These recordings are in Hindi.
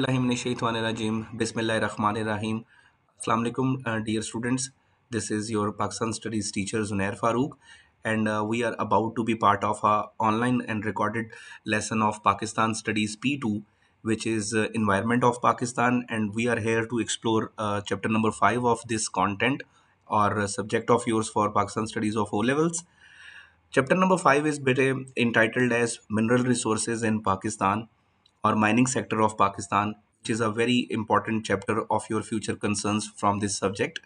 Bismillahirrahmanirrahim. Bismillahirrahmanirrahim. Assalamu alaikum, dear students. This is your Pakistan Studies teacher Zunair Farooq, and we are about to be part of a online and recorded lesson of Pakistan Studies P2, which is Environment of Pakistan, and we are here to explore chapter number 5 of this content or subject of yours for Pakistan Studies of O levels. Chapter number 5 is better entitled as Mineral Resources in Pakistan or Mining Sector of Pakistan, which is a very important chapter of your future concerns from this subject.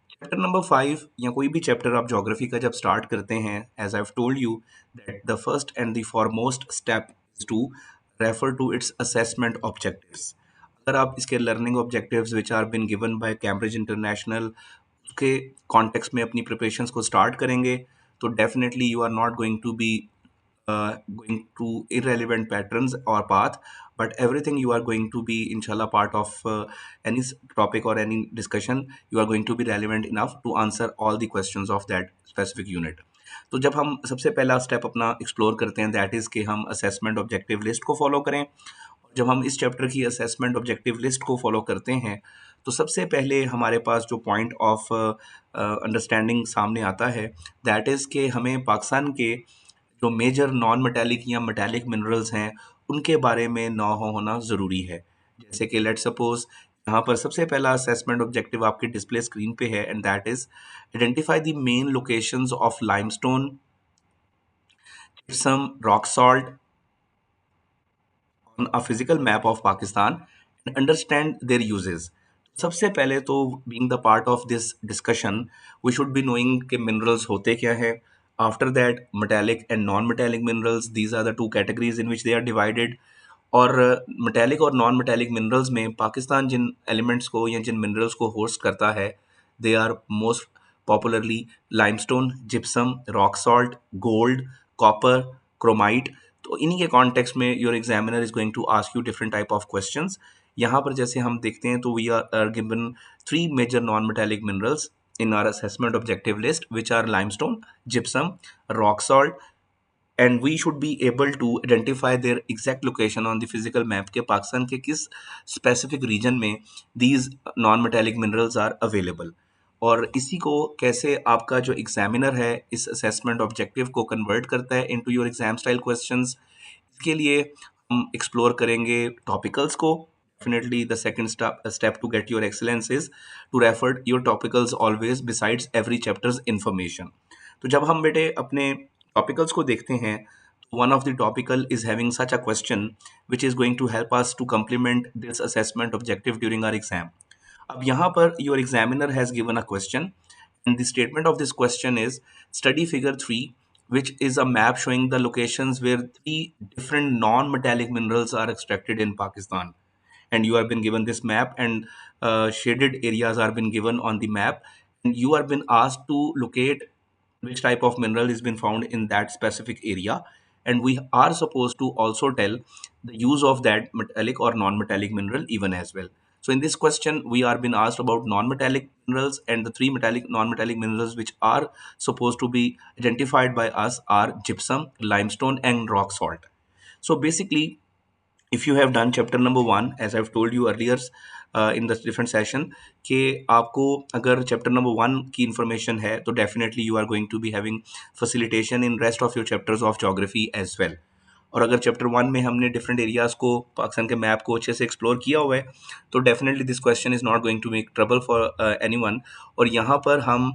Chapter number 5 या कोई भी चैप्टर आप ज्योग्राफी का जब स्टार्ट करते हैं, as I have told you that the first and the foremost step is to refer to its assessment objectives. अगर आप इसके learning objectives which are been given by Cambridge International उसके कॉन्टेक्स्ट में अपनी प्रिपरेशंस को स्टार्ट करेंगे तो definitely you are not going to be going to irrelevant patterns or path, but everything you are going to be inshallah part of any topic or any discussion. You are going to be relevant enough to answer all the questions of that specific unit. तो जब हम सबसे पहला स्टेप अपना एक्सप्लोर करते हैं दैट इज़ कि हम असेसमेंट ऑब्जेक्टिव लिस्ट को फॉलो करें. जब हम इस चैप्टर की असेसमेंट ऑब्जेक्टिव लिस्ट को फॉलो करते हैं तो सबसे पहले हमारे पास जो पॉइंट ऑफ अंडरस्टैंडिंग सामने आता है दैट इज़ कि हमें पाकिस्तान के जो मेजर नॉन मेटालिक या मेटालिक मिनरल्स हैं उनके बारे में ना होना ज़रूरी है. जैसे कि लेट सपोज यहाँ पर सबसे पहला असेसमेंट ऑब्जेक्टिव आपके डिस्प्ले स्क्रीन पे है and that is identify the main locations of limestone, gypsum, rock salt on a physical map of Pakistan and understand their uses. सबसे पहले तो being the part of this discussion we should be knowing कि मिनरल्स होते क्या है. After that metallic and non metallic minerals, these are the two categories in which they are divided. और मेटालिक और नॉन मेटालिक मिनरल्स में पाकिस्तान जिन एलिमेंट्स को या जिन मिनरल्स को होस्ट करता है they are most popularly limestone, gypsum, rock salt, gold, copper, chromite. तो इन्हीं के कॉन्टेक्स्ट में your examiner is going to ask you different type of questions. यहाँ पर जैसे हम देखते हैं तो we are given 3 major non metallic minerals in our assessment objective list, which are limestone, gypsum, rock salt, and we should be able to identify their exact location on the physical map के पाकिस्तान के किस specific region में these non metallic minerals are available. और इसी को कैसे आपका जो एग्जामिनर है इस असेसमेंट ऑब्जेक्टिव को कन्वर्ट करता है into your exam style questions, इसके लिए हम एक्सप्लोर करेंगे टॉपिकल्स को. Definitely the second step to get your excellence is to refer your topicals always besides every chapter's information. तो जब हम बेटे अपने टॉपिकल्स को देखते हैं one of the topical is having such a question which is going to help us to complement this assessment objective during our exam. अब यहाँ पर your examiner has given a question and the statement of this question is study figure 3, which is a map showing the locations where 3 different non-metallic minerals are extracted in Pakistan. And you have been given this map and shaded areas are been given on the map and you are been asked to locate which type of mineral is been found in that specific area, and we are supposed to also tell the use of that metallic or non-metallic mineral even as well. So in this question we are being asked about non-metallic minerals, and the 3 metallic non-metallic minerals which are supposed to be identified by us are gypsum, limestone and rock salt. So basically if you have done chapter number 1 as I've told you earlier in the different session कि आपको अगर chapter number 1 की information है तो definitely you are going to be having facilitation in rest of your chapters of geography as well. और अगर चैप्टर 1 में हमने डिफरेंट एरियाज को पाकिस्तान के मैप को अच्छे से एक्सप्लोर किया हुआ है तो definitely this question is not going to make trouble for anyone. और यहाँ पर हम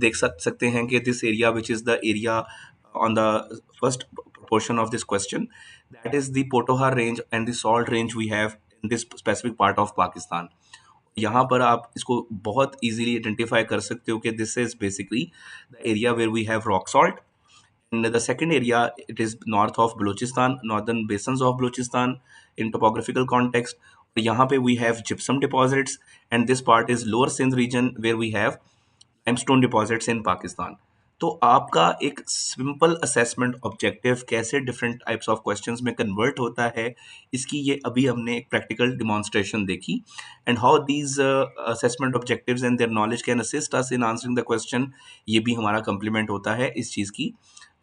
देख सकते हैं कि this area which is the area on the first portion of this question, that is the Potohar range and the salt range we have in this specific part of Pakistan. यहाँ पर आप इसको बहुत easily identify कर सकते हो कि this is basically the area where we have rock salt. In the second area, it is north of Balochistan, northern basins of Balochistan in topographical context. यहाँ पे we have gypsum deposits, and this part is lower Sindh region where we have limestone deposits in Pakistan. तो आपका एक सिंपल असेसमेंट ऑब्जेक्टिव कैसे डिफरेंट टाइप्स ऑफ क्वेश्चंस में कन्वर्ट होता है इसकी ये अभी हमने एक प्रैक्टिकल डिमॉन्स्ट्रेशन देखी, and how these assessment objectives and their knowledge can assist us in answering the question. ये भी हमारा कंप्लीमेंट होता है इस चीज़ की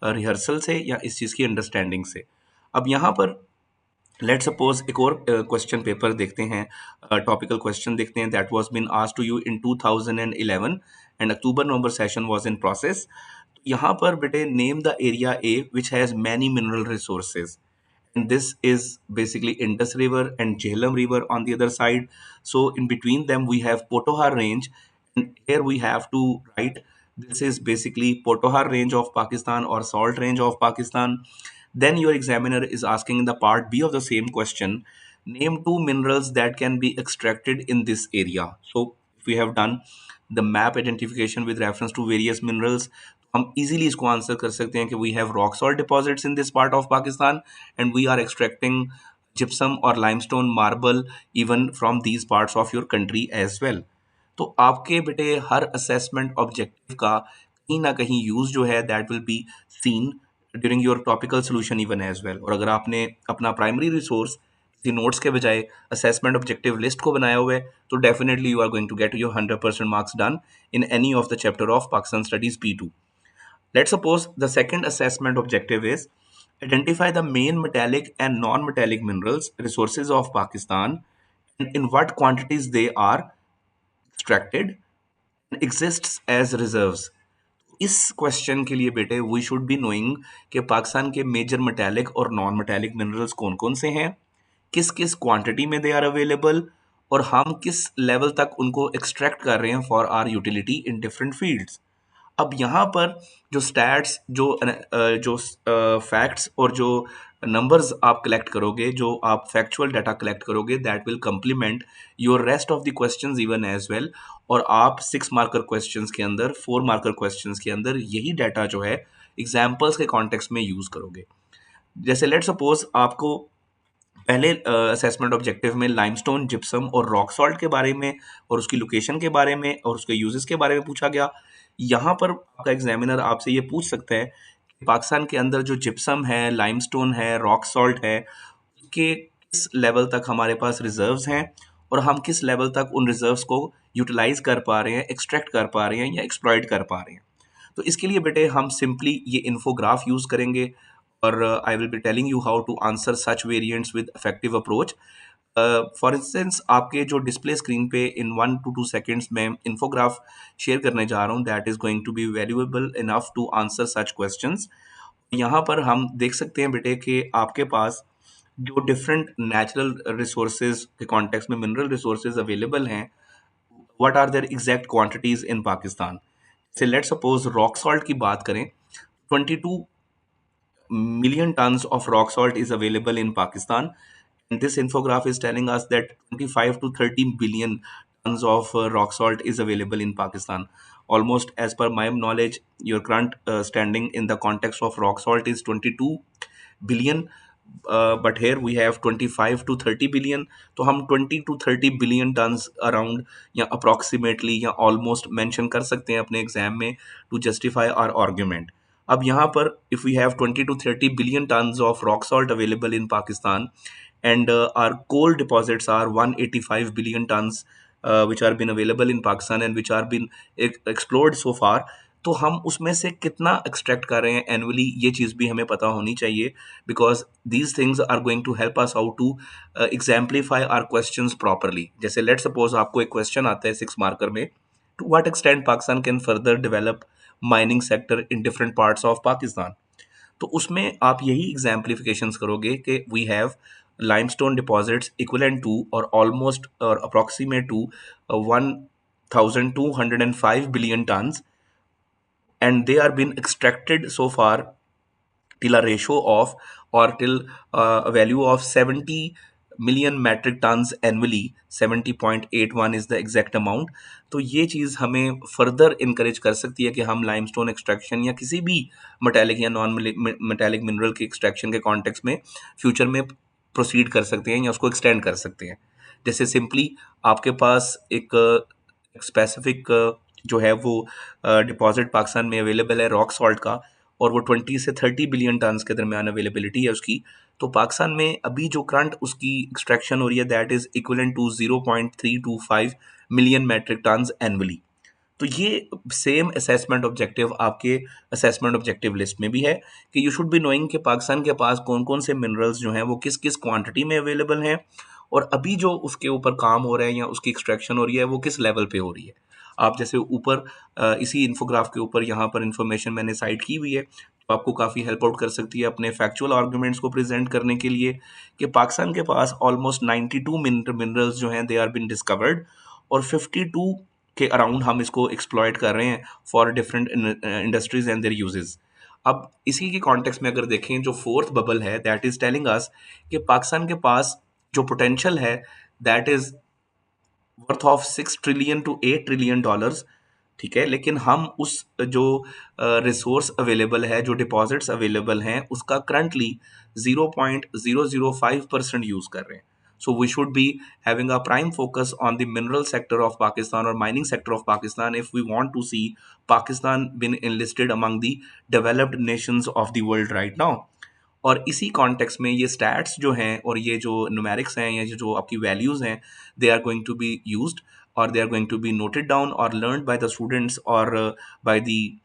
रिहर्सल से या इस चीज़ की अंडरस्टैंडिंग से. अब यहाँ पर लेट सपोज एक और क्वेश्चन पेपर देखते हैं, टॉपिकल क्वेश्चन देखते हैं that was been asked to you in 2011 and October November session was in process. यहाँ पर बेटे name the area A which has many mineral resources, and this is basically Indus River and Jhelum River on the other side. So in between them we have Potohar Range, and here we have to write this is basically Potohar Range of Pakistan or Salt Range of Pakistan. Then your examiner is asking in the part B of the same question, name two minerals that can be extracted in this area. So if we have done the map identification with reference to various minerals, हम इजीली इसको आंसर कर सकते हैं कि we have rock salt deposits in this part of Pakistan and we are extracting gypsum और limestone marble even from these parts of your country as well. तो आपके बेटे हर असेसमेंट ऑब्जेक्टिव का कहीं ना कहीं यूज जो है that will be seen during your topical solution even as well. और अगर आपने अपना प्राइमरी रिसोर्स किसी नोट्स के बजाय असेसमेंट ऑब्जेक्टिव लिस्ट को बनाया हुआ है तो definitely you are going to get your 100% marks done in any of the chapter of Pakistan studies P2. Let's suppose the second assessment objective is identify the main metallic and non-metallic minerals resources of Pakistan and in what quantities they are extracted and exists as reserves. इस क्वेश्चन के लिए बेटे वी शुड बी नोइंग कि पाकिस्तान के मेजर मेटालिक और नॉन मेटालिक मिनरल्स कौन कौन से हैं, किस किस क्वांटिटी में दे आर अवेलेबल, और हम किस लेवल तक उनको एक्सट्रैक्ट कर रहे हैं for our utility in different fields. अब यहाँ पर जो स्टैट्स जो फैक्ट्स और जो नंबर्स आप कलेक्ट करोगे, जो आप फैक्चुअल डाटा कलेक्ट करोगे that will complement your rest of the questions even as well. और आप 6 मार्कर क्वेश्चंस के अंदर 4 मार्कर क्वेश्चंस के अंदर यही डाटा जो है एग्जाम्पल्स के कॉन्टेक्स्ट में यूज करोगे। जैसे लेट सपोज आपको पहले असेसमेंट ऑब्जेक्टिव में लाइमस्टोन जिप्सम और रॉक सॉल्ट के बारे में और उसकी लोकेशन के बारे में और उसके यूजेस के बारे में पूछा गया। यहाँ पर आपका एग्जामिनर आपसे ये पूछ सकता है कि पाकिस्तान के अंदर जो जिप्सम है, लाइमस्टोन है, रॉक सॉल्ट है, उसके किस लेवल तक हमारे पास रिजर्व्स हैं और हम किस लेवल तक उन रिजर्व्स को यूटिलाइज कर पा रहे हैं, एक्सट्रैक्ट कर पा रहे हैं या एक्सप्लॉइट कर पा रहे हैं। तो इसके लिए बेटे हम सिंपली ये इन्फोग्राफ यूज करेंगे और I will be telling you how to answer such variants with effective approach. For instance आपके जो डिस्प्ले स्क्रीन पे इन 1 to 2 सेकेंड्स में इन्फोग्राफ शेयर करने जा रहा हूँ that is going to be valuable enough to answer such questions. यहाँ पर हम देख सकते हैं बेटे कि आपके पास जो डिफरेंट नेचुरल रिसोर्सेज के कॉन्टेक्स्ट में मिनरल रिसोर्सेज अवेलेबल हैं, what are their exact quantities in Pakistan. से लेट सपोज रॉक सॉल्ट की बात करें, 22 million tons of rock salt is available in Pakistan. And this infograph is telling us that 25 to 30 billion tons of rock salt is available in Pakistan. Almost as per my knowledge, your current standing in the context of rock salt is 22 billion. But here we have 25 to 30 billion. तो हम 20 to 30 billion tons around या approximately या almost mention कर सकते हैं अपने एग्जाम में to justify our argument. अब यहाँ पर if we have 20 to 30 billion tons of rock salt available in Pakistan and our coal deposits are 185 billion tons which are been available in Pakistan and which are been explored so far, तो हम उसमें से कितना एक्सट्रैक्ट कर रहे हैं एनुअली ये चीज़ भी हमें पता होनी चाहिए because these things are going to help us out to exemplify our questions properly. जैसे लेट सपोज आपको एक क्वेश्चन आता है 6 मार्कर में, to what extent Pakistan can further develop mining sector in different parts of Pakistan. तो उसमें आप यही एग्जाम्पलीफिकेशंस करोगे कि we have limestone deposits equivalent to or almost or approximate to 1205 billion tons, and they are being extracted so far till a ratio of or till a value of 70 million metric tons annually, 70.81 is the exact amount। तो ये चीज़ हमें फर्दर इनकरेज कर सकती है कि हम लाइमस्टोन एक्सट्रैक्शन या किसी भी मेटालिक या नॉन मेटालिक मिनरल के एक्सट्रैक्शन के कॉन्टेक्स्ट में फ्यूचर में प्रोसीड कर सकते हैं या उसको एक्सटेंड कर सकते हैं। जैसे सिंपली आपके पास एक स्पेसिफिक जो है वो डिपॉजिट पाकिस्तान में अवेलेबल है रॉक सॉल्ट का और वो 20 से 30 बिलियन टन्स के दरमियान अवेलेबिलिटी है उसकी। तो पाकिस्तान में अभी जो करंट उसकी एक्सट्रैक्शन हो रही है that is equivalent to 0.325 million metric tons annually. तो ये सेम असेसमेंट ऑब्जेक्टिव आपके असेसमेंट ऑब्जेक्टिव लिस्ट में भी है कि यू शुड बी नोइंग कि पाकिस्तान के पास कौन कौन से मिनरल्स जो हैं वो किस किस क्वांटिटी में अवेलेबल हैं, और अभी जो उसके ऊपर काम हो रहा है या उसकी एक्सट्रैक्शन हो रही है वो किस लेवल पे हो रही है। आप जैसे ऊपर इसी इन्फोग्राफ के ऊपर यहाँ पर इंफॉर्मेशन मैंने साइट की हुई है, तो आपको काफ़ी हेल्प आउट कर सकती है अपने फैक्चुअल आर्गूमेंट्स को प्रेजेंट करने के लिए, कि पाकिस्तान के पास ऑलमोस्ट 92 मिनरल्स जो हैं दे आर बिन डिस्कवर्ड, और 52 के अराउंड हम इसको एक्सप्लॉयट कर रहे हैं for different industries and their uses. अब इसी के कॉन्टेक्स्ट में अगर देखें, जो फोर्थ बबल है दैट इज टेलिंग अस कि पाकिस्तान के पास जो पोटेंशियल है that is worth of 6 trillion to 8 trillion dollars. ठीक है, लेकिन हम उस जो रिसोर्स अवेलेबल है, जो डिपॉजिट्स अवेलेबल हैं, उसका करंटली 0.005% यूज कर रहे हैं। So we should be having a prime focus on the mineral sector of Pakistan और mining sector of Pakistan if we want to see Pakistan been enlisted among the developed nations of the world right now। और इसी कॉन्टेक्स्ट में ये स्टैट्स जो हैं और ये जो न्यूमेरिक्स हैं या जो आपकी वैल्यूज़ हैं, they are going to be used, और they are going to be noted down और लर्नड बाय द स्टूडेंट्स और by the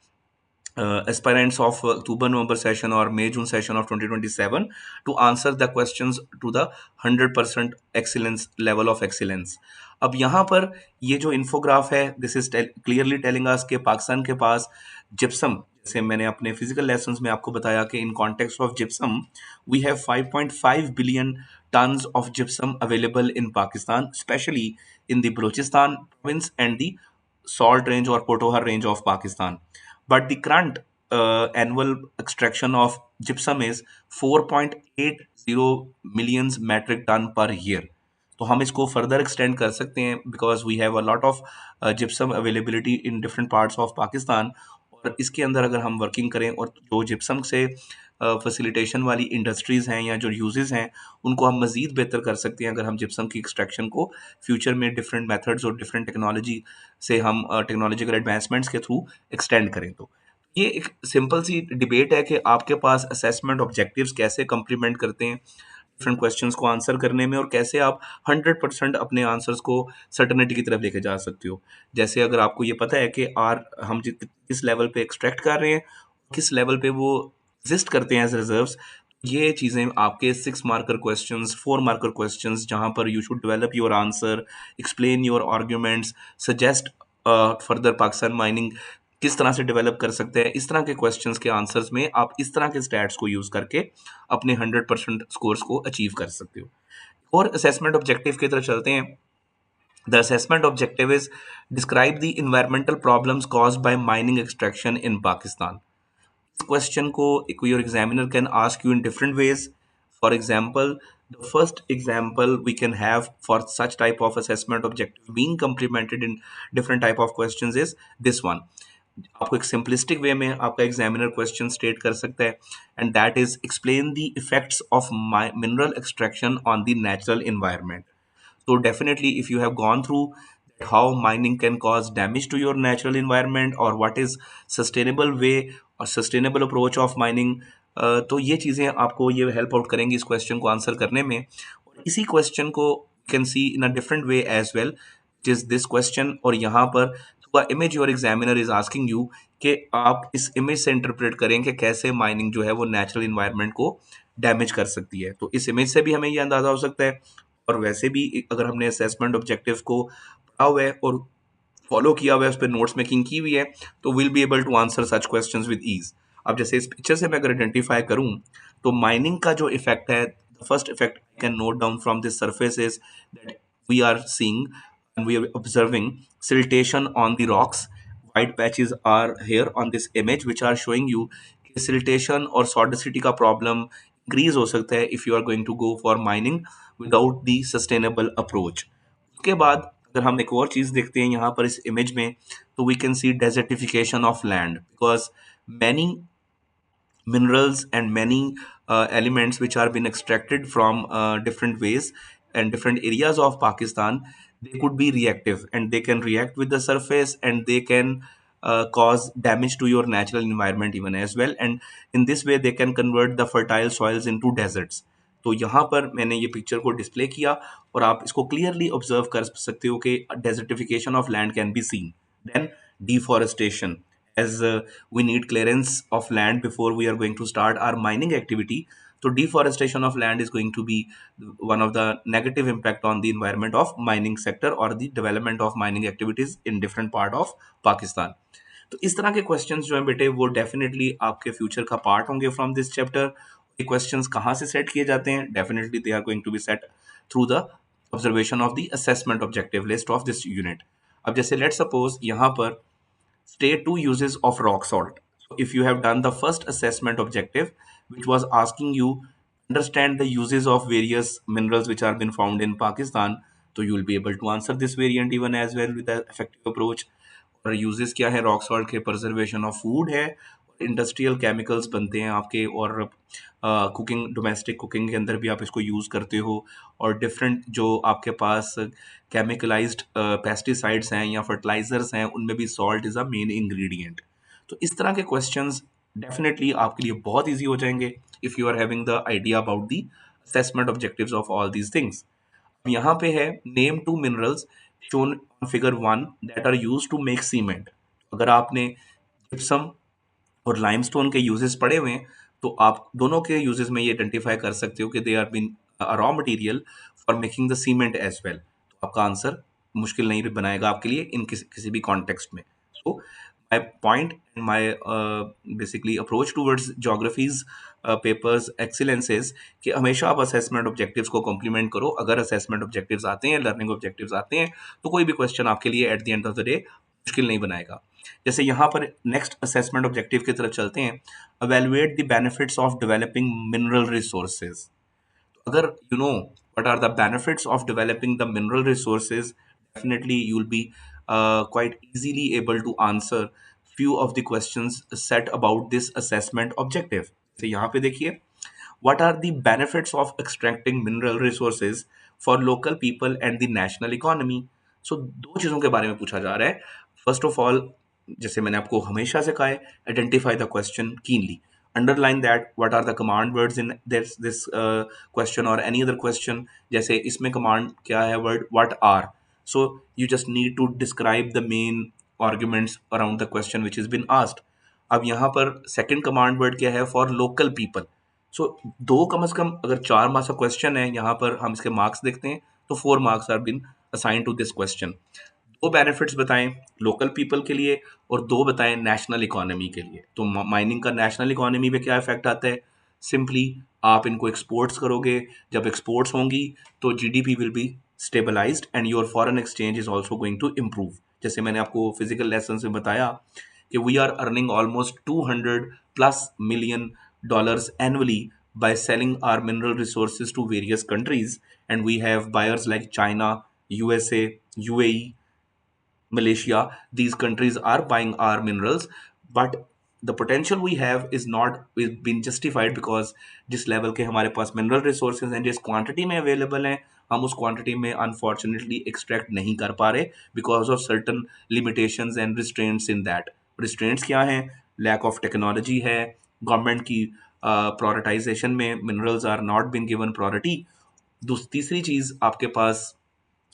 aspirants of October-November session or May-June session of 2027 to answer the questions to the 100% excellence level of excellence। अब यहाँ पर ये जो इन्फोग्राफ है, this is clearly telling us कि पाकिस्तान के पास जिप्सम, जैसे मैंने अपने फिजिकल लेसन्स में आपको बताया कि in context of gypsum we have 5.5 billion tons of gypsum available in Pakistan, especially in the Balochistan province and the Salt Range or Potohar Range of Pakistan। But the current annual extraction of gypsum is 4.80 million metric ton per year। तो हम इसको फर्दर एक्सटेंड कर सकते हैं because we have a lot of gypsum availability in different parts of Pakistan. और इसके अंदर अगर हम वर्किंग करें और जो जिप्सम से फैसिलिटेशन वाली इंडस्ट्रीज़ हैं या जो यूजेस हैं उनको हम मज़ीद बेहतर कर सकते हैं अगर हम जिप्सम की एक्सट्रैक्शन को फ्यूचर में डिफरेंट मेथड्स और डिफरेंट टेक्नोलॉजी से हम टेक्नोलॉजिकल एडवांसमेंट्स के थ्रू एक्सटेंड करें। तो ये एक सिंपल सी डिबेट है कि आपके पास असेसमेंट ऑब्जेक्टिव्स कैसे कंप्लीमेंट करते हैं डिफरेंट क्वेश्चंस को आंसर करने में, और कैसे आप 100% अपने आंसर्स को सर्टेनिटी की तरफ लेके जा सकते हो। जैसे अगर आपको ये पता है कि आर हम किस लेवल पे एक्सट्रैक्ट कर रहे हैं, किस लेवल पे वो एग्जिस्ट करते हैं एज रिजर्व्स, ये चीज़ें आपके 6 मार्कर क्वेश्चंस, 4 मार्कर क्वेश्चंस, जहाँ पर you should develop your answer, explain your arguments, suggest further Pakistan mining किस तरह से डेवलप कर सकते हैं, इस तरह के क्वेश्चंस के आंसर्स में आप इस तरह के स्टैट्स को यूज़ करके अपने 100% स्कोर्स को अचीव कर सकते हो। और असेसमेंट ऑब्जेक्टिव की तरफ चलते हैं। The assessment objective is describe the environmental problems caused by mining extraction in Pakistan. इस क्वेश्चन को your examiner can ask you in different ways. For example, the first example we can have for such type of assessment objective being complemented in different type of questions is this one। आपको एक सिंपलिस्टिक वे में आपका एग्जामिनर क्वेश्चन स्टेट कर सकता है, and that is explain the effects of mineral extraction on the natural environment. So definitely, if you have gone through how mining can cause damage to your natural environment or what is sustainable way or sustainable approach of mining, तो ये चीज़ें आपको ये हेल्प आउट करेंगी इस क्वेश्चन को आंसर करने में। और इसी क्वेश्चन को can see in a different way as well, is this question, और यहाँ पर through image your examiner is asking you कि आप इस इमेज से इंटरप्रेट करें कि कैसे माइनिंग जो है वो नेचुरल इन्वायरमेंट को डैमेज कर सकती है। तो इस इमेज से भी हमें ये अंदाज़ा हो सकता है। और वैसे भी अगर हमने असेसमेंट ऑब्जेक्टिव को पढ़ा हुआ है और फॉलो किया हुआ है, उस पर नोट्स मेकिंग की हुई है, तो will be able to answer such questions with ease. अब जैसे इस पिक्चर से मैं अगर आइडेंटिफाई करूं, तो माइनिंग का जो इफेक्ट है, the first effect I can note down from this surface is that we are seeing and we are observing siltation on the rocks. white patches are here on this image which are showing you कि siltation और sodicity का problem increase हो सकता है if you are going to go for mining without the sustainable approach। उसके बाद अगर हम एक और चीज़ देखते हैं यहाँ पर इस इमेज में, तो we can see desertification of land because many minerals and many elements which are being extracted from different ways and different areas of Pakistan, they could be reactive and they can react with the surface and they can cause damage to your natural environment even as well, and in this way they can convert the fertile soils into deserts। तो यहाँ पर मैंने ये पिक्चर को डिस्प्ले किया और आप इसको क्लियरली ऑब्जर्व कर सकते हो कि desertification of land can be seen. Then deforestation, as we need clearance of land before we are going to start our mining activity. So deforestation of land is going to be one of the negative impact on the environment of mining sector or the development of mining activities in different part of Pakistan. तो इस तरह के क्वेश्चंस जो हैं बेटे वो डेफिनेटली आपके फ्यूचर का पार्ट होंगे फ्रॉम दिस चैप्टर। ये क्वेश्चंस कहाँ से सेट किए जाते हैं? Definitely they are going to be set through the observation of the assessment objective list of this unit. अब जैसे लेट सपोज यहाँ पर state two uses of rock salt. So if you have done the first assessment objective, which was asking you understand the uses of various minerals which are been found in Pakistan, so you will be able to answer this variant even as well with the effective approach. और यूजेस क्या है रॉक सॉल्ट के? प्रिजर्वेशन ऑफ फूड है, इंडस्ट्रियल केमिकल्स बनते हैं आपके, और कुकिंग, डोमेस्टिक कुकिंग के अंदर भी आप इसको यूज़ करते हो, और डिफरेंट जो आपके पास केमिकलाइज्ड पेस्टिसाइड्स हैं या फर्टिलाइजर्स हैं उनमें भी salt is a main ingredient. तो इस तरह के क्वेश्चंस डेफिनेटली आपके लिए बहुत ईजी हो जाएंगे if you are having the idea about the assessment objectives of all these things. यहाँ पे है name two minerals shown on figure 1 that are use to make cement. अगर आपने जिप्सम और लाइमस्टोन के यूजेस पढ़े हुए हैं तो आप दोनों के यूजेस में ये आइडेंटिफाई कर सकते हो कि they are been raw material for making the cement as well. तो आपका आंसर मुश्किल नहीं बनाएगा आपके लिए इन किसी भी कॉन्टेक्स्ट में। So my point and my basically approach towards geography's papers excellences कि हमेशा आप असेसमेंट ऑब्जेक्टिव्स को कॉम्प्लीमेंट करो। अगर असेसमेंट ऑब्जेक्टिव्स आते हैं, लर्निंग ऑब्जेक्टिव्स आते हैं, तो कोई भी क्वेश्चन आपके लिए at the end of the day मुश्किल नहीं बनाएगा। जैसे यहाँ पर नेक्स्ट असेसमेंट ऑब्जेक्टिव की तरफ चलते हैं, evaluate the benefits of developing mineral resources। अगर you know what are the benefits of developing the mineral resources, definitely you will be quite easily able to answer few of the questions set about this assessment objective। तो यहाँ पे देखिए, what are the benefits of extracting mineral resources for local people and the national economy? So दो चीज़ों के बारे में पूछा जा रहा है। फर्स्ट ऑफ ऑल, जैसे मैंने आपको हमेशा से कहा है, identify the question keenly, underline that what are the command words in this question और एनी अदर क्वेश्चन। जैसे इसमें कमांड क्या है? Word what are. So you just need to describe the main arguments around the question which is been asked. अब यहाँ पर सेकंड कमांड वर्ड क्या है? For local people. सो दो कम से कम अगर 4 मार्क्स का क्वेश्चन है, यहाँ पर हम इसके मार्क्स देखते हैं तो 4 marks are been assign to this question. दो बेनिफिट्स बताएं लोकल पीपल के लिए और दो बताएं नेशनल इकोनॉमी के लिए। तो माइनिंग का नेशनल इकोनॉमी पे क्या इफेक्ट आता है? सिंपली आप इनको एक्सपोर्ट्स करोगे, जब एक्सपोर्ट्स होंगी तो GDP will be stabilized and your foreign exchange is also going to improve. जैसे मैंने आपको फिजिकल लेसन में बताया कि we are earning almost 200+ million dollars annually by selling our mineral resources to various countries, and we have buyers like China, USA, UAE, Malaysia. These countries are buying our minerals, but the potential we have is not is been justified because जिस लेवल के हमारे पास मिनरल रिसोर्सेज हैं, जिस क्वांटिटी में अवेलेबल हैं, हम उस क्वांटिटी में अनफॉर्चुनेटली एक्सट्रैक्ट नहीं कर पा रहे because of certain limitations and restraints in that. Restraints क्या हैं? लैक ऑफ टेक्नोलॉजी है, गवर्नमेंट की प्रायोरिटाइजेशन में minerals are not been given priority. तीसरी चीज़ आपके पास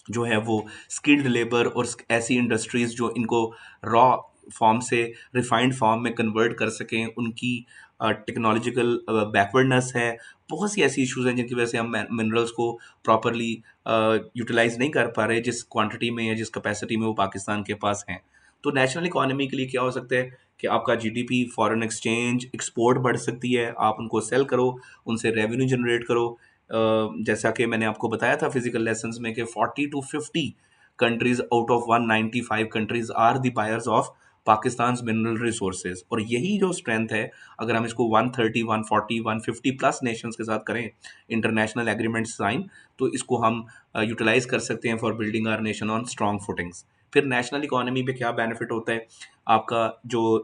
जो है वो स्किल्ड लेबर और ऐसी इंडस्ट्रीज जो इनको रॉ फॉर्म से रिफाइंड फॉर्म में कन्वर्ट कर सकें, उनकी टेक्नोलॉजिकल बैकवर्डनेस है। बहुत सी ऐसी इश्यूज हैं जिनकी वजह से हम मिनरल्स को प्रॉपरली यूटिलाइज नहीं कर पा रहे जिस क्वांटिटी में या जिस कैपेसिटी में वो पाकिस्तान के पास हैं। तो नेशनल इकोनॉमी के लिए क्या हो सकता है कि आपका जीडीपी, फॉरेन एक्सचेंज, एक्सपोर्ट बढ़ सकती है, आप उनको सेल करो, उनसे रेवेन्यू जनरेट करो। जैसा कि मैंने आपको बताया था फिजिकल लेसन्स में कि 40 to 50 countries out of 195 countries are the buyers of Pakistan mineral resources. और यही जो स्ट्रेंथ है, अगर हम इसको 130, 140, 150+ नेशंस के साथ करें इंटरनेशनल एग्रीमेंट साइन, तो इसको हम यूटिलाइज कर सकते हैं for building our nation on strong footings. फिर नेशनल इकोनॉमी पे क्या बेनिफिट होता है? आपका जो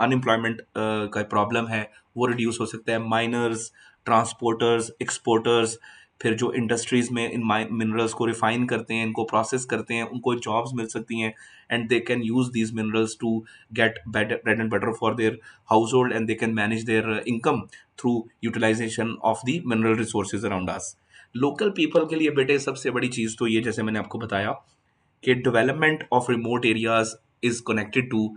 अनएम्प्लॉयमेंट का प्रॉब्लम है वो रिड्यूस हो सकता है। माइनर्स, ट्रांसपोर्टर्स, एक्सपोर्टर्स, फिर जो इंडस्ट्रीज़ में इन मिनरल्स को रिफाइन करते हैं, इनको प्रोसेस करते हैं, उनको जॉब्स मिल सकती हैं and they can use these minerals to get bread and butter for their household and they can manage their income through utilization of the mineral resources around us. Local people के लिए बेटे सबसे बड़ी चीज़ तो ये, जैसे मैंने आपको बताया कि development of remote areas is connected to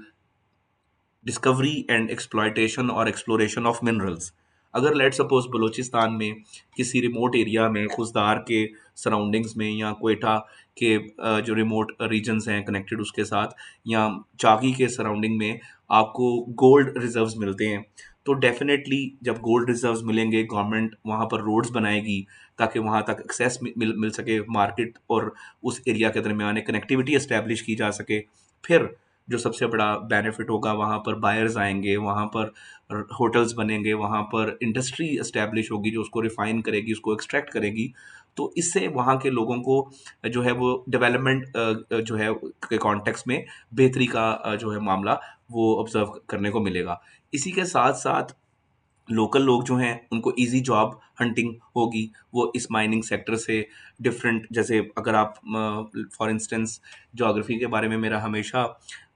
discovery and exploitation और एक्सप्लोरेशन ऑफ मिनरल्स। अगर लेट सपोज बलूचिस्तान में किसी रिमोट एरिया में खुशदार के सराउंडिंग्स में या कोयटा के जो रिमोट रीजन्स हैं कनेक्टेड उसके साथ, या चाकी के सराउंडिंग में आपको गोल्ड रिजर्व्स मिलते हैं, तो डेफिनेटली जब गोल्ड रिजर्व्स मिलेंगे गवर्नमेंट वहाँ पर रोड्स बनाएगी ताकि वहाँ तक एक्सेस मिल सके मार्केट और उस एरिया के दरमियान एक कनेक्टिविटी इस्टेब्लिश की जा सके। फिर जो सबसे बड़ा बेनिफिट होगा, वहाँ पर बायर्स आएंगे, वहाँ पर होटल्स बनेंगे, वहाँ पर इंडस्ट्री इस्टेब्लिश होगी जो उसको रिफाइन करेगी, उसको एक्सट्रैक्ट करेगी। तो इससे वहाँ के लोगों को जो है वो डेवलपमेंट जो है के कॉन्टेक्स्ट में बेहतरी का जो है मामला वो ऑब्जर्व करने को मिलेगा। इसी के साथ साथ लोकल लोग जो हैं उनको इजी जॉब हंटिंग होगी, वो इस माइनिंग सेक्टर से डिफरेंट, जैसे अगर आप फॉर इंस्टेंस ज्योग्राफी के बारे में मेरा हमेशा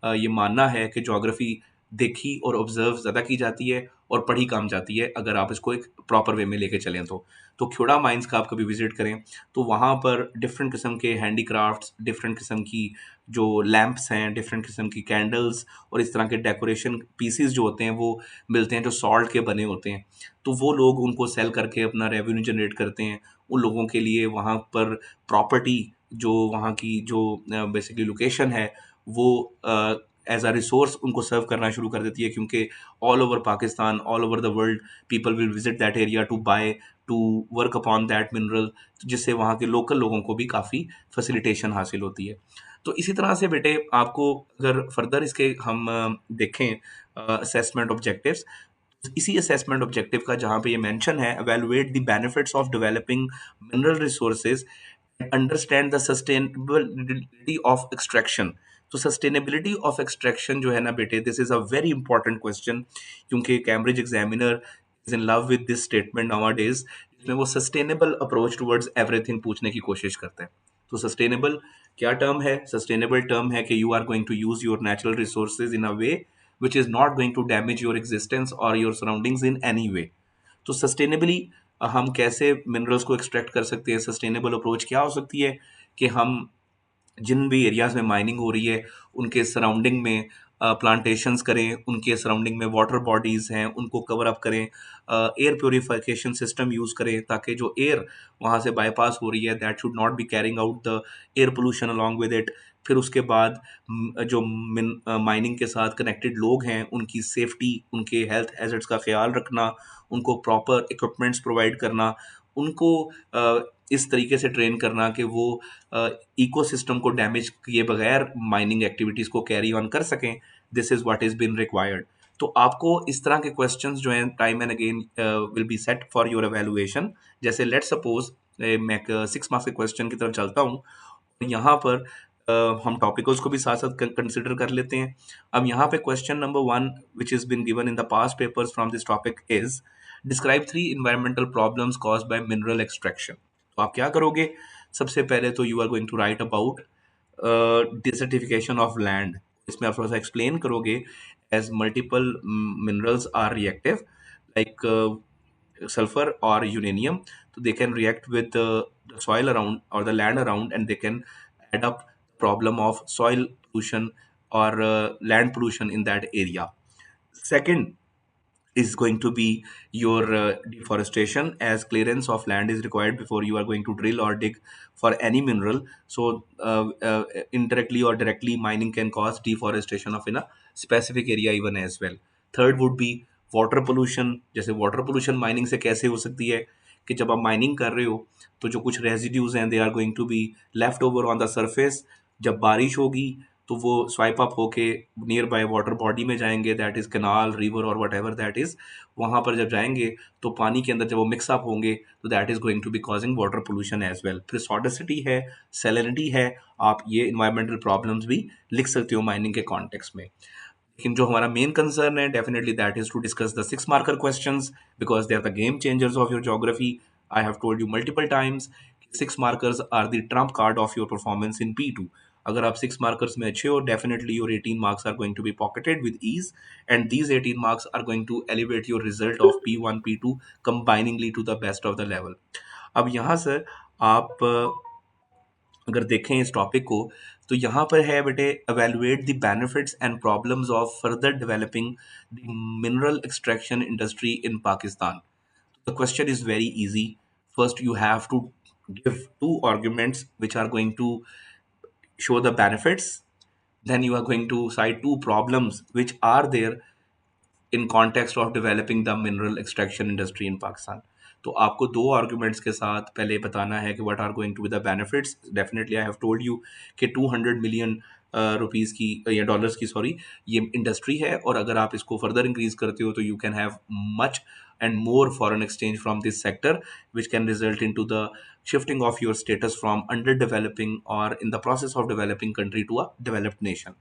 ये मानना है कि ज्योग्राफी देखी और ऑब्जर्व ज़्यादा की जाती है और पढ़ी काम जाती है अगर आप इसको एक प्रॉपर वे में लेके चलें तो ख्योड़ा माइंस का आप कभी विजिट करें तो वहाँ पर डिफरेंट किस्म के हैंडीक्राफ्ट्स, डिफरेंट किस्म की जो लैंप्स हैं, डिफरेंट किस्म की कैंडल्स और इस तरह के डेकोरेशन पीसीज जो होते हैं वो मिलते हैं जो सॉल्ट के बने होते हैं। तो वो लोग उनको सेल करके अपना रेवेन्यू जनरेट करते हैं। उन लोगों के लिए वहाँ पर प्रॉपर्टी, जो वहाँ की जो बेसिकली लोकेशन है, वो एज अ रिसोर्स उनको सर्व करना शुरू कर देती है, क्योंकि all over Pakistan, all over the world people will visit that area to buy, to work upon that mineral, जिससे वहाँ के लोकल लोगों को भी काफ़ी फैसिलिटेशन हासिल होती है। तो इसी तरह से बेटे आपको अगर फर्दर इसके हम देखें असेसमेंट ऑब्जेक्टिव्स, इसी असेसमेंट ऑब्जेक्टिव का जहाँ पे ये मेंशन है, evaluate the benefits of developing mineral resources and understand the sustainability of extraction। तो सस्टेनेबिलिटी ऑफ एक्सट्रैक्शन जो है ना बेटे, this is a very important question, क्योंकि Cambridge examiner is in love with this statement nowadays, जिसमें वो सस्टेनेबल अप्रोच टुवर्ड्स एवरीथिंग पूछने की कोशिश करते हैं। तो सस्टेनेबल क्या टर्म है? सस्टेनेबल टर्म है कि you are going to use your natural resources in a way which is not going to damage your existence or your surroundings in any way। तो सस्टेनेबली हम कैसे मिनरल्स को एक्सट्रैक्ट कर सकते हैं? सस्टेनेबल अप्रोच क्या हो सकती है कि हम जिन भी एरियाज में माइनिंग हो रही है उनके सराउंडिंग में प्लांटेशंस करें, उनके सराउंडिंग में वाटर बॉडीज़ हैं उनको कवर अप करें, एयर प्योरीफिकेशन सिस्टम यूज़ करें ताकि जो एयर वहाँ से बाईपास हो रही है that should not be carrying out the air pollution along with it. फिर उसके बाद जो माइनिंग के साथ कनेक्टेड लोग हैं उनकी सेफ्टी, उनके हेल्थ हैजर्ड्स का ख्याल रखना, उनको प्रॉपर इक्विपमेंट्स प्रोवाइड करना, उनको इस तरीके से ट्रेन करना कि वो इकोसिस्टम को डैमेज किए बगैर माइनिंग एक्टिविटीज़ को कैरी ऑन कर सकें। This is what is been required. तो आपको इस तरह के क्वेश्चंस जो हैं time and again will be set for your evaluation. जैसे लेट सपोज मैं 6 मार्क्स के क्वेश्चन की तरफ चलता हूँ, यहाँ पर हम टॉपिकल्स को भी साथ साथ कंसिडर कर लेते हैं। अब यहाँ पे question number 1 which is been given in the past papers from this topic is describe 3 environmental problems caused by mineral extraction. तो आप क्या करोगे? सबसे पहले तो you are going to write about desertification of land. इसमें आप थोड़ा सा एक्सप्लेन करोगे as multiple minerals are reactive like sulfur or uranium, so they can react with the soil around or the land around, and they can add up problem of soil pollution or land pollution in that area. Second is going to be your deforestation, as clearance of land is required before you are going to drill or dig for any mineral. So indirectly or directly mining can cause deforestation of in a specific area even as well। Third would be water pollution. जैसे वाटर पोल्यूशन माइनिंग से कैसे हो सकती है कि जब आप माइनिंग कर रहे हो तो जो कुछ रेजिड्यूज हैं they are going to be left over on the surface. जब बारिश होगी तो वो स्वाइप अप होके नियर बाय वाटर बॉडी में जाएंगे, दैट इज कनाल, रिवर और वट एवर दैट इज। वहाँ पर जब जाएंगे तो पानी के अंदर जब वो मिक्सअप होंगे तो that is going to be causing water pollution as well. फिर सॉडिसिटी है, सैलिनिटी है, आप ये इन्वायरमेंटल प्रॉब्लम्स भी लिख सकते हो माइनिंग के कॉन्टेक्स्ट में। लेकिन जो हमारा मेन कंसर्न है definitely that is to discuss the 6 marker questions, because they are the game changers of your geography. I have told you multiple times 6 markers are the trump card of your performance in P2। अगर आप 6 मार्कर्स में अच्छे हो definitely your 18 marks are going to be pocketed with ease, and these 18 marks are going to elevate your result of P1 P2 combiningly to the best of the level. अब यहाँ से आप अगर देखें इस टॉपिक को, तो यहाँ पर है बेटे, evaluate the benefits and problems of further developing the mineral extraction industry in Pakistan. The question is very easy. First you have to give two arguments which are going to show the benefits, then you are going to cite two problems which are there in context of developing the mineral extraction industry in Pakistan. तो आपको दो आर्गुमेंट्स के साथ पहले बताना है कि what are going to be the benefits. Definitely I have told you कि 200 मिलियन रुपीज़ की या डॉलर्स की, सॉरी, ये इंडस्ट्री है, और अगर आप इसको फर्दर इंक्रीज करते हो तो you can have much and more foreign exchange from this sector, which can result into the shifting of your status from underdeveloping or in the process of developing country to a developed nation.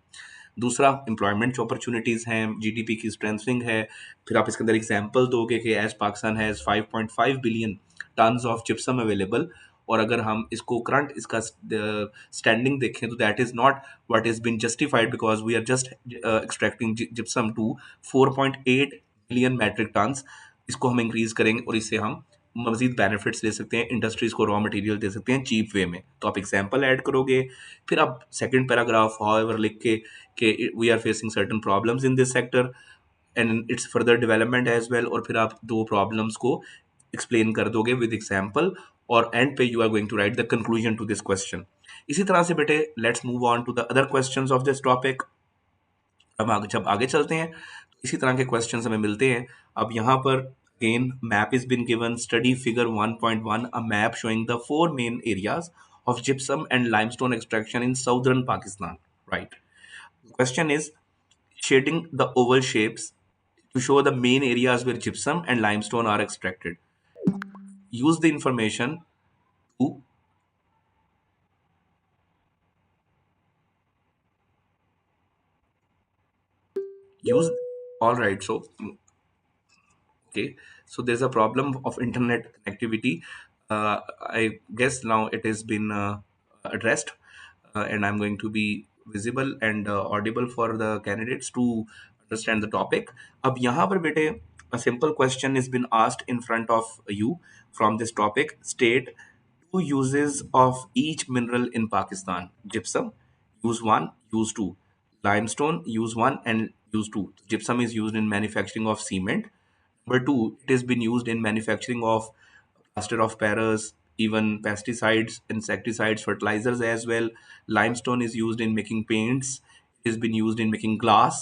दूसरा, एम्प्लॉयमेंट अपॉर्चुनिटीज़ हैं, जीडीपी की स्ट्रेंथनिंग है. फिर आप इसके अंदर एग्जांपल दोगे कि as Pakistan has 5.5 billion tons of gypsum available, और अगर हम इसको करंट इसका स्टैंडिंग देखें तो that is not what is been justified, because we are just extracting gypsum to 4.8 billion metric tons. इसको हम इंक्रीज करेंगे और इससे हम मजीद बेनिफिट्स ले सकते हैं, इंडस्ट्रीज को रॉ मटेरियल दे सकते हैं चीप वे में. तो आप एग्जांपल ऐड करोगे, फिर आप सेकंड पैराग्राफ हाउएवर लिख के we are facing certain problems in this sector and it's further development as well, और फिर आप दो प्रॉब्लम्स को एक्सप्लेन कर दोगे विद एग्जांपल, और एंड पे you are going to write the conclusion to this question. इसी तरह से बेटे, let's move on to the other questions of this topic. अब आगे जब आगे चलते हैं तो इसी तरह के क्वेश्चंस हमें मिलते हैं. अब यहाँ पर again map is been given, study figure 1.1, a map showing the four main areas of gypsum and limestone extraction in southern Pakistan. Right. The question is shading the oval shapes to show the main areas where gypsum and limestone are extracted. Use the information to use. All right. So okay. So there's a problem of internet connectivity. I guess now it has been addressed, and I'm going to be visible and audible for the candidates to understand the topic. अब यहाँ पर बेटे, a simple question has been asked in front of you from this topic. State two uses of each mineral in Pakistan. Gypsum, use one, use two. Limestone, use one and use two. Gypsum is used in manufacturing of cement. Number two, it has been used in manufacturing of plaster of Paris, even pesticides, insecticides, fertilizers as well. Limestone is used in making paints. It has been used in making glass.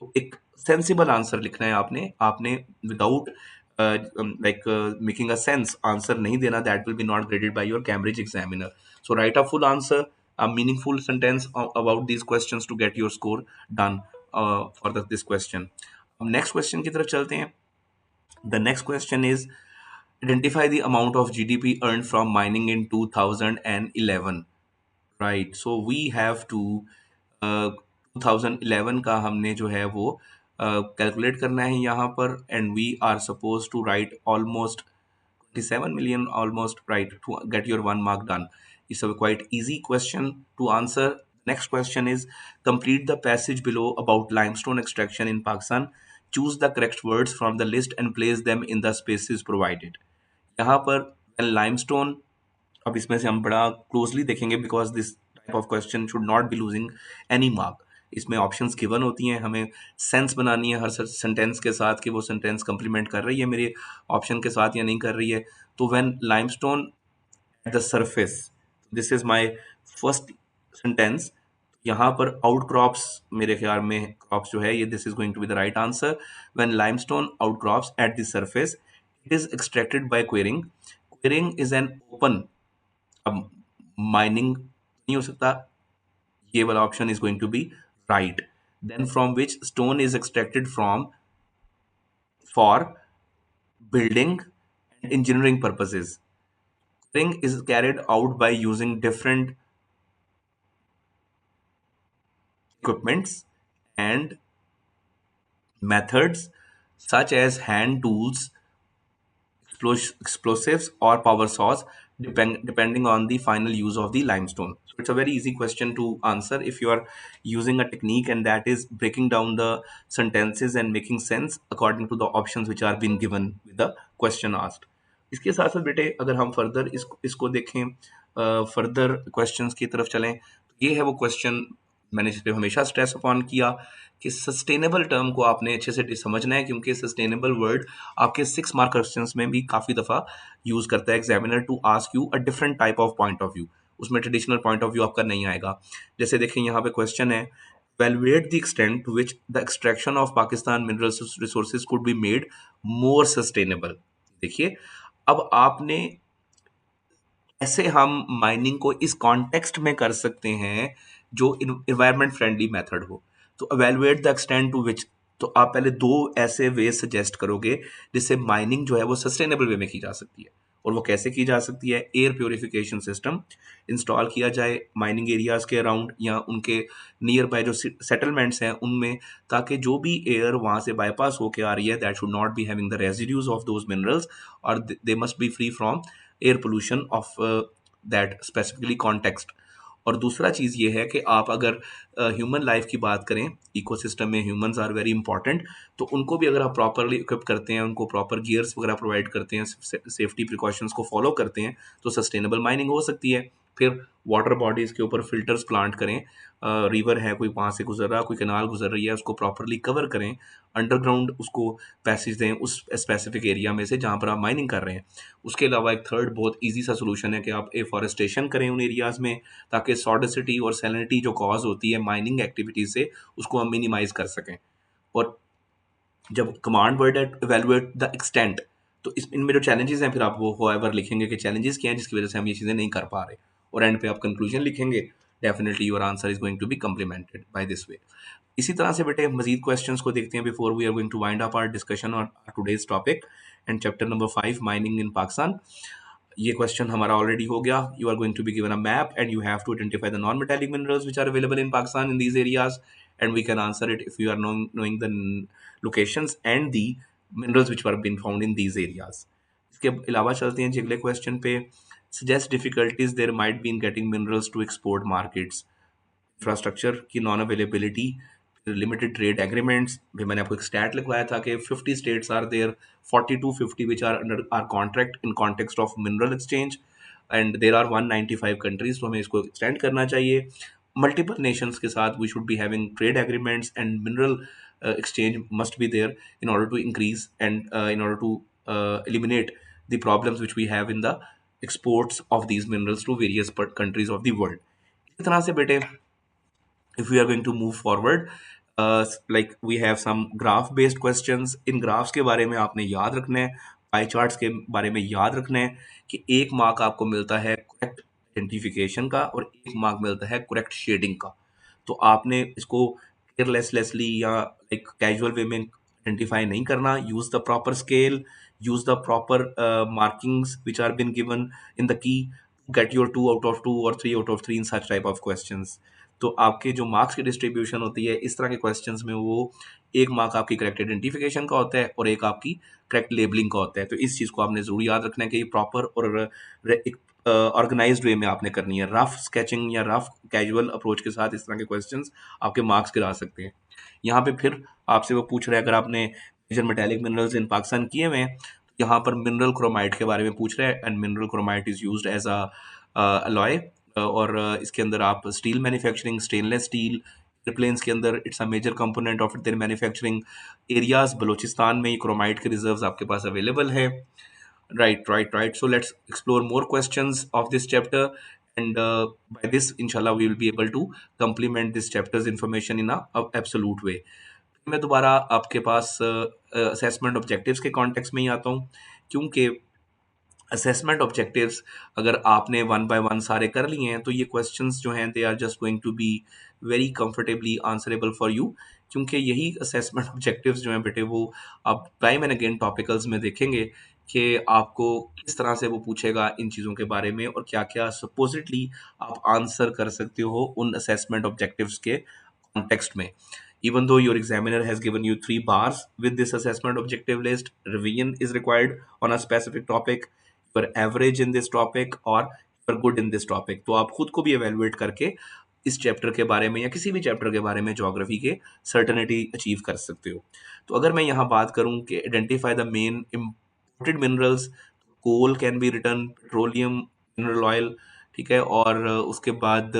तो एक सेंसिबल आंसर लिखना है आपने. आपने without like making a sense answer नहीं देना. That will B not graded by your Cambridge examiner. So right a full answer, a meaningful sentence about these questions to get your score done for this question. अब next question की तरफ चलते हैं. The next question is identify the amount of GDP earned from mining in 2011. Right. So we have to 2011 का हमने जो है वो कैलकुलेट करना है यहाँ पर, and we are suppose to write almost 27 million, almost right, to get your 1 mark done. It's a quite easy question to answer. Next question is complete the passage below about limestone extraction in Pakistan. Choose the correct words from the list and place them in the spaces provided. यहाँ पर limestone, अब इसमें से हम बड़ा क्लोजली देखेंगे because this type of question should not be losing any mark. इसमें ऑप्शंस गिवन होती हैं, हमें सेंस बनानी है हर सेंटेंस के साथ कि वो सेंटेंस कंप्लीमेंट कर रही है मेरे ऑप्शन के साथ या नहीं कर रही है. तो when limestone eight the surface, this is my first sentence. यहाँ पर आउटक्रॉप्स, मेरे ख्याल में क्रॉप्स जो है ये, this is going to be the right answer. When limestone outcrops at the surface, it is extracted by quarrying. Quarrying is an open, अब माइनिंग नहीं हो सकता, ये वाला option is going to be right. Then from which stone is extracted from for building and engineering purposes. Ring is carried out by using different equipments and methods such as hand tools, explosives, or power saws, depending on the final use of the limestone. So it's a very easy question to answer if you are using a technique, and that is breaking down the sentences and making sense according to the options which are being given with the question asked. इसके साथ साथ बेटे, अगर हम फर्दर इसको देखें, फर्दर क्वेश्चंस की तरफ चलें, तो ये है वो क्वेश्चन मैंने जिस पे हमेशा स्ट्रेस अपॉन किया कि सस्टेनेबल टर्म को आपने अच्छे से समझना है, क्योंकि सस्टेनेबल वर्ड आपके 6 मार्क क्वेश्चंस में भी काफ़ी दफ़ा यूज़ करता है examiner to ask you a different type of point of view. उसमें ट्रेडिशनल पॉइंट ऑफ व्यू आपका नहीं आएगा। जैसे देखें यहाँ पे क्वेश्चन है, evaluate the extent to which the extraction of Pakistan mineral resources could be made more sustainable। देखिए, अब आपने ऐसे हम माइनिंग को इस कॉन्टेक्स्ट में कर सकते हैं जो इन्वायरमेंट फ्रेंडली मेथड हो। तो evaluate the extent to which, तो आप पहले दो ऐसे वे सजेस्ट करोगे जिससे माइनिंग जो है वो सस्टेनेबल वे में की जा सकती है। और वो कैसे की जा सकती है? एयर प्योरिफिकेशन सिस्टम इंस्टॉल किया जाए माइनिंग एरियाज के अराउंड या उनके नियर बाय जो सेटलमेंट्स हैं उनमें, ताकि जो भी एयर वहाँ से बाईपास होके आ रही है that should not be having the residues of those minerals, और they must be free from air pollution of that specifically context. और दूसरा चीज़ ये है कि आप अगर ह्यूमन लाइफ की बात करें, इकोसिस्टम में ह्यूमंस आर वेरी इंपॉर्टेंट, तो उनको भी अगर आप प्रॉपरली इक्विप करते हैं, उनको प्रॉपर गियर्स वगैरह प्रोवाइड करते हैं, सेफ्टी प्रिकॉशंस को फॉलो करते हैं, तो सस्टेनेबल माइनिंग हो सकती है। फिर वाटर बॉडीज़ के ऊपर फिल्टर्स प्लांट करें, रिवर है कोई वहाँ से गुजर रहा, कोई कैनाल गुजर रही है, उसको प्रॉपरली कवर करें, अंडरग्राउंड उसको पैसेज दें उस स्पेसिफिक एरिया में से जहाँ पर आप माइनिंग कर रहे हैं। उसके अलावा एक थर्ड बहुत ईजी सा सोल्यूशन है कि आप एफॉरेस्टेशन करें उन एरियाज़ में, ताकि सॉडिसिटी और सैलिनिटी जो कॉज होती है माइनिंग एक्टिविटीज से, उसको हम मिनिमाइज कर सकें। और जब कमांड वर्ड है इवेलुएट द एक्सटेंट, तो इस इनमें जो चैलेंजेस हैं फिर आप वो होएवर लिखेंगे कि चैलेंजेस क्या हैं जिसकी वजह से हम ये चीज़ें नहीं कर पा रहे, और एंड पे आप कंक्लूजन लिखेंगे। Definitely your answer is going to be complemented by this way. इसी तरह से बेटे मजीद क्वेश्चंस को देखते हैं before we are going to wind up our discussion on today's topic and chapter number 5 mining in Pakistan. ये क्वेश्चन हमारा ऑलरेडी हो गया। You are going to be given a map and you have to identify the non metallic minerals which are available in Pakistan in these areas, and we can answer it if you are knowing the locations and the minerals which were been found in these areas। इसके अलावा चलते हैं जी अगले क्वेश्चन पे। suggest difficulties there might be in getting minerals to export markets। Infrastructure की non availability, limited trade agreements भी मैंने आपको एक स्टैट लिखवाया था कि 50 states are there, 40 to 50 which are under are contract in context of mineral exchange, and there are 195 countries, तो हमें इसको एक्सटेंड करना चाहिए। मल्टीपल नेशंस के साथ we should be having trade agreements and mineral exchange must be there in order to increase and in order to eliminate the problems which we have in the exports of these minerals to various countries of the world। इस तरह से बेटे if we are going to move forward, like we have some graph based questions। In graphs के बारे में आपने याद रखना है, पाई चार्ट्स के बारे में याद रखना है कि 1 मार्क आपको मिलता है करेक्ट आइडेंटिफिकेशन का और 1 मार्क मिलता है करेक्ट शेडिंग का। तो आपने इसको केयरलेसली या एक कैजुअल वे में आइडेंटिफाई नहीं करना। Use the proper scale, use the proper markings which are been given in the key, get your 2 out of 2 और 3 out of 3 in such type of questions. तो आपके जो मार्क्स की डिस्ट्रीब्यूशन होती है इस तरह के क्वेश्चंस में, वो 1 मार्क आपकी करेक्ट आइडेंटिफिकेशन का होता है और एक आपकी करेक्ट लेबलिंग का होता है। तो इस चीज़ को आपने ज़रूर याद रखना है कि ये प्रॉपर और एक ऑर्गेनाइज्ड वे में आपने करनी है। रफ स्केचिंग या रफ कैजुअल अप्रोच के साथ इस तरह के क्वेश्चंस आपके मार्क्स गिरा सकते हैं। यहाँ पे फिर आपसे वो पूछ रहा है, अगर आपने major metallic minerals in Pakistan किए हुए हैं, तो यहाँ पर मिनरल क्रोमाइट के बारे में पूछ रहा है, and mineral chromite is used as a alloy. और इसके अंदर आप steel manufacturing, stainless steel airplanes के अंदर it's a major component of their manufacturing areas. Balochistan में क्रोमाइट के रिजर्व्स आपके पास अवेलेबल है। Right. So let's explore more questions of this chapter, and by this, inshallah, we will be able to complement this chapter's information in a absolute way। मैं दोबारा आपके पास असेसमेंट ऑब्जेक्टिव्स के कॉन्टेक्स्ट में ही आता हूँ, क्योंकि असेसमेंट ऑब्जेक्टिव्स अगर आपने वन बाय वन सारे कर लिए हैं तो ये क्वेश्चंस जो हैं they are just going to be very comfortably answerable for you, क्योंकि यही असेसमेंट ऑब्जेक्टिव्स जो हैं बेटे वो आप टाइम एंड अगेन टॉपिकल्स में देखेंगे कि आपको किस तरह से वो पूछेगा इन चीज़ों के बारे में और क्या क्या सपोजिटली आप आंसर कर सकते हो उन असेसमेंट ऑब्जेक्टिव्स के कॉन्टेक्स्ट में। Even though your examiner has given you 3 bars with this assessment objective list, revision is required on a specific topic, you're average in this topic or you're good in this topic। तो आप खुद को भी evaluate करके इस चैप्टर के बारे में या किसी भी चैप्टर के बारे में ज्योग्राफी के सर्टेनिटी अचीव कर सकते हो। तो अगर मैं यहाँ बात करूँ कि identify the main imported minerals, coal can be return, petroleum, mineral oil, ठीक है। और उसके बाद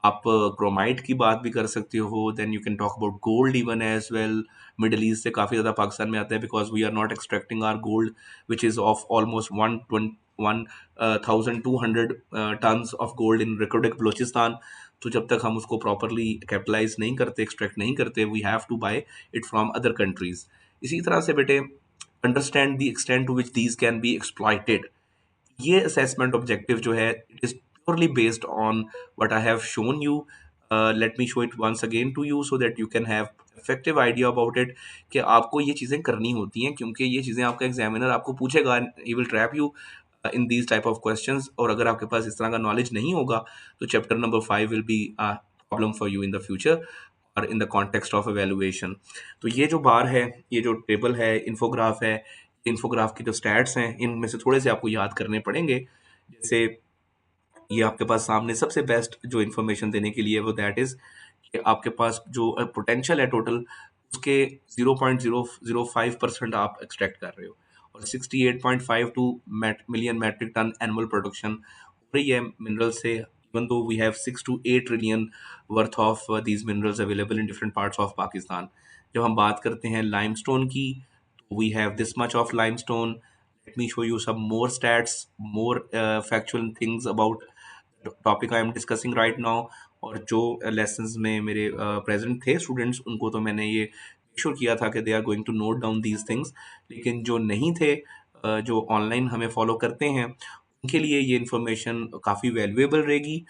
आप क्रोमाइट की बात भी कर सकते हो। Then you can talk about gold even as well. Middle East से काफ़ी ज़्यादा पाकिस्तान में आता है, because we are not extracting are gold which is of almost 1,200 tons of gold in Reko Diq Balochistan. तो जब तक हम उसको प्रॉपरली कैपिटलाइज नहीं करते, एक्सट्रैक्ट नहीं करते, we have to buy it from other countries. इसी तरह से बेटे, understand the extent to which these can be exploited. ये असेसमेंट ऑब्जेक्टिव जो है, it is purely based on what I have shown you. Let me show it once again to you so that you can have effective idea about it, कि आपको ये चीज़ें करनी होती हैं, क्योंकि ये चीज़ें आपका एग्जामिनर आपको पूछेगा, he will trap you in these type of questions. और अगर आपके पास इस तरह का नॉलेज नहीं होगा, तो chapter number 5 will be problem for you in the future और in the context of evaluation. तो ये जो बार है, ये जो टेबल है, इन्फोग्राफ है, इन्फोग्राफ की जो स्टैट्स हैं, इनमें से थोड़े से आपको याद करने पड़ेंगे। जैसे ये आपके पास सामने सबसे बेस्ट जो इन्फॉर्मेशन देने के लिए है, वो दैट इज कि आपके पास जो पोटेंशियल है टोटल, उसके 0.005% आप एक्सट्रैक्ट कर रहे हो, और 68.52 million metric ton annual production हो रही है मिनरल से। Even though we have 6 to 8 trillion worth of these minerals available in different parts of Pakistan. जब हम बात करते हैं लाइमस्टोन की, तो we have this much of limestone. Let me show you some more stats, more factual things about topic I am discussing right now. और जो लेसन्स में मेरे प्रेजेंट थे स्टूडेंट्स, उनको तो मैंने ये श्योर किया था कि they are going to note down these things. लेकिन जो नहीं थे, जो ऑनलाइन हमें फॉलो करते हैं, उनके लिए ये इन्फॉर्मेशन काफ़ी वैल्यूएबल रहेगी।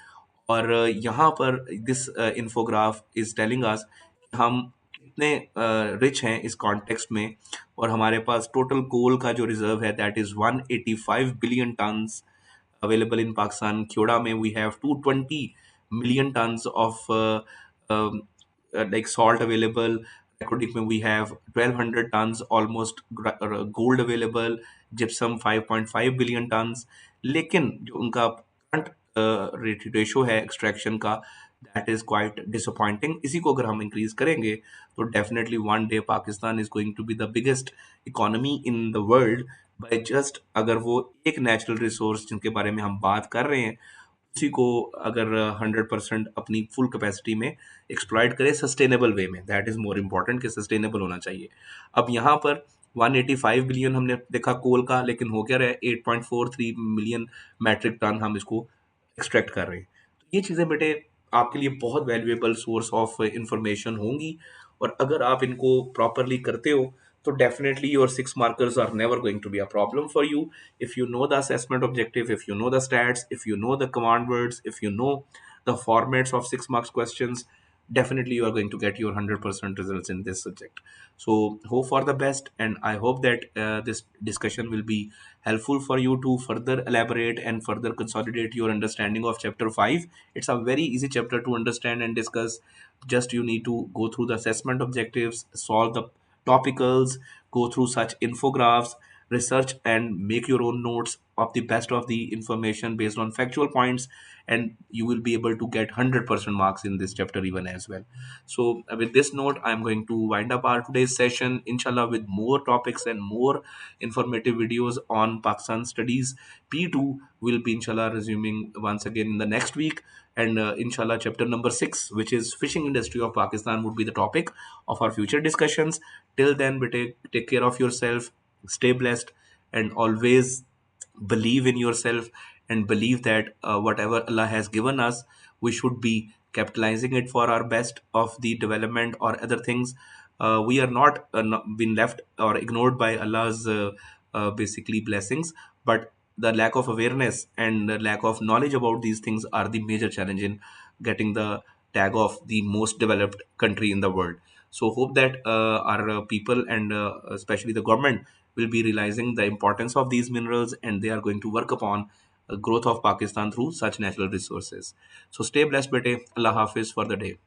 और यहाँ पर दिस इन्फोग्राफ इज टेलिंग अस हम कितने रिच हैं इस कॉन्टेक्स्ट में। और हमारे पास टोटल कोल का जो रिजर्व है, that is 185 billion turns available in Pakistan. Kyoda mein we have 220 million tons of like salt available. Ekodic mein we have 1,200 tons almost gold available. Gypsum 5.5 billion tons. लेकिन जो उनका करंट रेशो है एक्सट्रैक्शन का, दैट इज क्वाइट डिसअपॉइंटिंग। इसी को अगर हम इंक्रीज करेंगे, तो definitely one day Pakistan is going to be the biggest economy in the world by just, अगर वो एक नेचुरल रिसोर्स जिनके बारे में हम बात कर रहे हैं, उसी को अगर 100% अपनी फुल कैपेसिटी में एक्सप्लॉइट करे सस्टेनेबल वे में। दैट इज मोर इम्पॉर्टेंट कि सस्टेनेबल होना चाहिए। अब यहाँ पर 185 बिलियन हमने देखा कोल का, लेकिन हो क्या रहा है, 8.43 मिलियन मैट्रिक टन हम इसको एक्सट्रैक्ट कर रहे हैं। तो ये चीज़ें बेटे आपके लिए बहुत वैल्यूएबल सोर्स ऑफ इंफॉर्मेशन होंगी। और अगर आप इनको प्रॉपरली करते हो, तो definitely your 6 markers are never going to be a problem for you if you know the assessment objective, if you know the stats, if you know the command words, if you know the formats of 6 marks questions. Definitely you are going to get your 100% results in this subject. So hope for the best, and I hope that this discussion will be helpful for you to further elaborate and further consolidate your understanding of chapter 5. It's a very easy chapter to understand and discuss. Just you need to go through the assessment objectives, solve the topicals, go through such infographics, research and make your own notes of the best of the information based on factual points, and you will be able to get 100% marks in this chapter even as well. So with this note, I'm going to wind up our today's session, inshallah, with more topics and more informative videos on Pakistan studies. P2 will be inshallah resuming once again in the next week, and inshallah chapter number 6, which is fishing industry of Pakistan, would be the topic of our future discussions. Till then, take care of yourself, stay blessed, and always believe in yourself, and believe that whatever Allah has given us, we should be capitalizing it for our best of the development or other things. We are not been left or ignored by Allah's basically blessings, but the lack of awareness and the lack of knowledge about these things are the major challenge in getting the tag of the most developed country in the world. So hope that our people and especially the government will be realizing the importance of these minerals, and they are going to work upon growth of Pakistan through such natural resources. So stay blessed, bete. Allah Hafiz for the day.